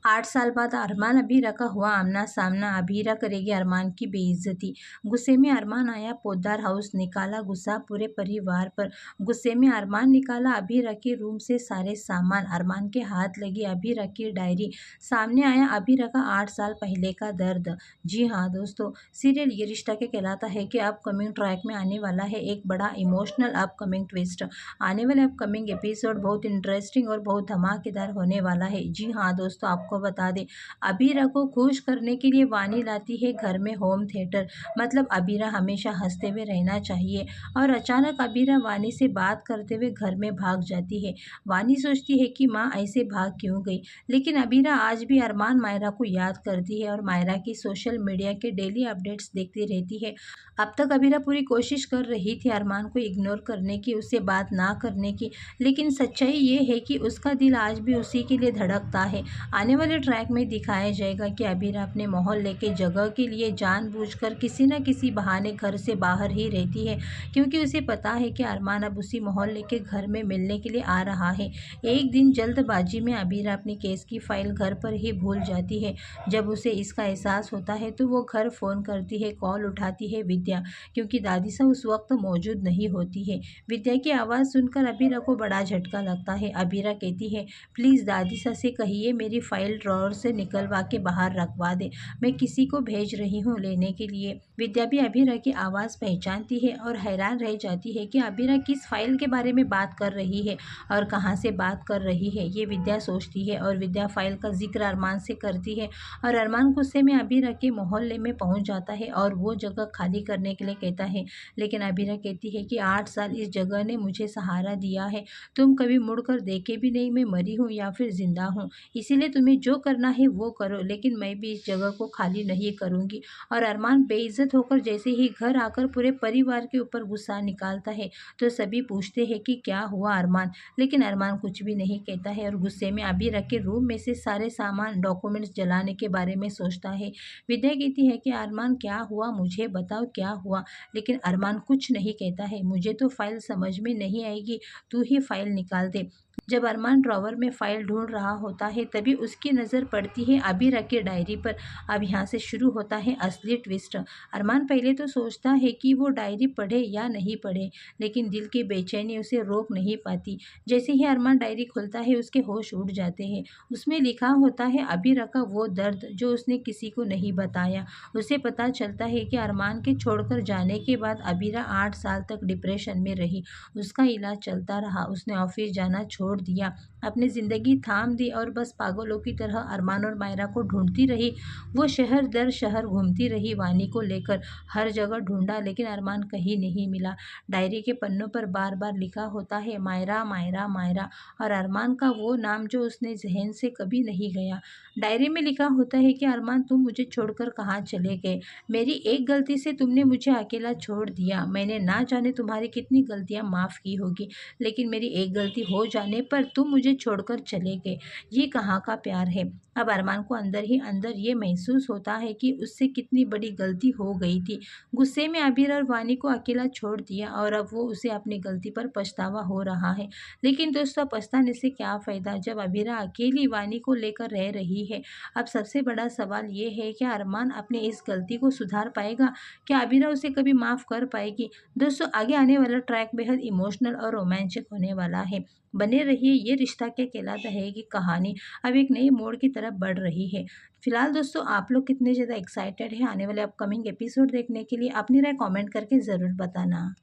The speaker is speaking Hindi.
8 साल बाद अरमान अबीरा का हुआ आमना सामना। अबीरा करेगी अरमान की बेइज्जती। गुस्से में अरमान आया पोद्दार हाउस, निकाला गुस्सा पूरे परिवार पर। गुस्से में अरमान निकाला अबीरा के रूम से सारे सामान। अरमान के हाथ लगी अबीरा की डायरी। सामने आया अबीरा का 8 साल पहले का दर्द। जी हाँ दोस्तों, सीरियल ये रिश्ता क्या कहलाता है कि अपकमिंग ट्रैक में आने वाला है एक बड़ा इमोशनल अपकमिंग ट्विस्ट। आने वाले अपकमिंग एपिसोड बहुत इंटरेस्टिंग और बहुत धमाकेदार होने वाला है। जी हाँ दोस्तों, आपको बता दें, अबीरा को खुश करने के लिए वानी लाती है घर में होम थिएटर। मतलब अबीरा हमेशा हंसते हुए रहना चाहिए और अचानक अबीरा वानी से बात करते हुए घर में भाग जाती है। वानी सोचती है कि माँ ऐसे भाग क्यों गई, लेकिन अबीरा आज भी अरमान मायरा को याद करती है और मायरा की सोशल मीडिया के डेली अपडेट्स देखती रहती है। अब तक अबीरा पूरी कोशिश कर रही थी अरमान को इग्नोर करने की, उससे बात ना करने की, लेकिन सच्चाई ये है कि उसका दिल आज भी उसी के लिए धड़कता है। आने वाले ट्रैक में दिखाया जाएगा कि अबीरा अपने मोहल्ले के जगह के लिए जानबूझकर किसी न किसी बहाने घर से बाहर ही रहती है, क्योंकि उसे पता है कि अरमान अब उसी मोहल्ले के घर में मिलने के लिए आ रहा है। एक दिन जल्दबाजी में अबीरा अपनी केस की फाइल घर पर ही भूल जाती है। जब उसे इसका एहसास होता है तो वो घर फ़ोन करती है। कॉल उठाती है विद्या, क्योंकि दादीसा उस वक्त मौजूद नहीं होती है। विद्या की आवाज़ सुनकर अबीरा को बड़ा झटका लगता है। अबीरा कहती है, प्लीज़ दादीसा से कहिए मेरी फाइल ड्रॉअर से निकलवा के बाहर रखवा दे, मैं किसी को भेज रही हूँ लेने के लिए। विद्या भी अबीरा की आवाज़ पहचानती है और हैरान रह जाती है कि अबीरा किस फाइल के बारे में बात कर रही है और कहाँ से बात कर रही है, ये विद्या सोचती है। और विद्या फाइल का जिक्र अरमान से करती है और अरमान गुस्से में अबीरा के मोहल्ले में पहुँच जाता है और वो जगह खाली करने के लिए कहता है, लेकिन अबीरा कहती है कि 8 साल इस जगह ने मुझे सहारा दिया है, तुम कभी मुड़कर देखे भी नहीं मैं मरी हूँ या फिर जिंदा हूँ, इसीलिए तुम्हें जो करना है वो करो, लेकिन मैं भी इस जगह को खाली नहीं करूँगी। और अरमान बेइज्जत होकर जैसे ही घर आकर पूरे परिवार के ऊपर गुस्सा निकालता है तो सभी पूछते हैं कि क्या हुआ अरमान, लेकिन अरमान कुछ भी नहीं कहता है और गुस्से में अबीरा के रूम में से सारे सामान डॉक्यूमेंट्स जलाने के बारे में सोचता है। विद्या कहती है कि अरमान क्या हुआ, मुझे बताओ क्या हुआ, लेकिन अरमान कुछ नहीं कहता है। मुझे तो फाइल समझ में नहीं आएगी, तू ही फाइल निकाल दे। जब अरमान ड्रॉवर में फाइल ढूंढ रहा होता है तभी उसकी नज़र पड़ती है अबीरा की डायरी पर। अब यहाँ से शुरू होता है असली ट्विस्ट। अरमान पहले तो सोचता है कि वो डायरी पढ़े या नहीं पढ़े, लेकिन दिल की बेचैनी उसे रोक नहीं पाती। जैसे ही अरमान डायरी खोलता है उसके होश उड़ जाते हैं। उसमें लिखा होता है अबीरा का वो दर्द जो उसने किसी को नहीं बताया। उसे पता चलता है कि अरमान के छोड़कर जाने के बाद अबीरा 8 साल तक डिप्रेशन में रही। उसका इलाज चलता रहा, उसने ऑफिस जाना छोड़ दिया, अपनी ज़िंदगी थाम दी और बस पागलों की तरह अरमान और मायरा को ढूंढती रही। वो शहर दर शहर घूमती रही वानी को लेकर, हर जगह ढूंढा लेकिन अरमान कहीं नहीं मिला। डायरी के पन्नों पर बार बार लिखा होता है मायरा मायरा मायरा, और अरमान का वो नाम जो उसने जहन से कभी नहीं गया। डायरी में लिखा होता है कि अरमान तुम मुझे छोड़कर कहाँ चले गए, मेरी एक गलती से तुमने मुझे अकेला छोड़ दिया, मैंने ना जाने तुम्हारी कितनी गलतियाँ माफ़ की होगी, लेकिन मेरी एक गलती हो जाने पर तुम मुझे छोड़कर चले गए। ये कहाँ का प्यार है। अब अरमान को अंदर ही अंदर ये महसूस होता है कि उससे कितनी बड़ी गलती हो गई थी। गुस्से में अबीर और वानी को अकेला छोड़ दिया और अब वो उसे अपनी गलती पर पछतावा हो रहा है। लेकिन दोस्तों, पछताने से क्या फ़ायदा जब अबीरा अकेली वानी को लेकर रह रही है। अब सबसे बड़ा सवाल ये है कि अरमान अपनी इस गलती को सुधार पाएगा, क्या अबीरा उसे कभी माफ़ कर पाएगी। दोस्तों, आगे आने वाला ट्रैक बेहद इमोशनल और रोमांचक होने वाला है। बने रहिए, ये रिश्ता क्या कहलाता है कि कहानी अब एक नई मोड़ की तरफ बढ़ रही है। फिलहाल दोस्तों, आप लोग कितने ज़्यादा एक्साइटेड हैं आने वाले अपकमिंग एपिसोड देखने के लिए, अपनी राय कमेंट करके ज़रूर बताना।